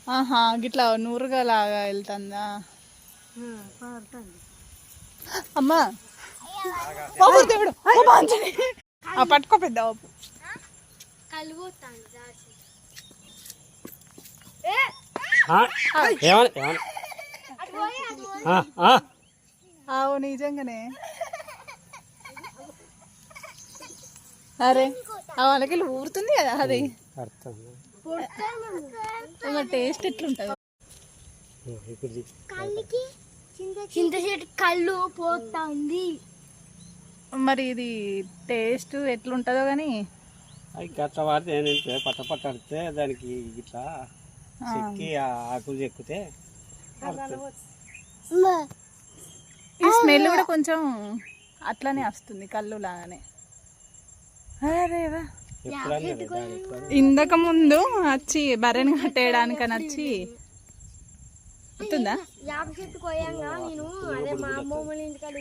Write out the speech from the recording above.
ఆహా గిట్లా నూరుగా లాగా వెళ్తుందా అమ్మా బాబు దేవుడు పట్టుకో పెద్ద బాబు ఆవు నిజంగానే అరే వాళ్ళకి ఊరుతుంది కదా అది టేస్ట్ ఎట్లుంటుంది చింత చెట్టు కళ్ళు పోతా ఉంది మరి ఇది టేస్ట్ ఎట్లుంటుందో కానీ అది గట్ల వాడితే ఏంటంటే పట్ట పట్టాడితే దానికి ఇట్లా చెక్కి ఆకులు చెక్కితే ఈ స్మెల్ కూడా కొంచెం అట్లానే వస్తుంది కళ్ళు లాగానే ఇందక ముందు వచ్చి బర్రెని కట్టేయడానికని వచ్చి వస్తుందా యాప చెట్టు కోయంగా నేను అదే మా అమ్మమ్మ ఇంటికాడ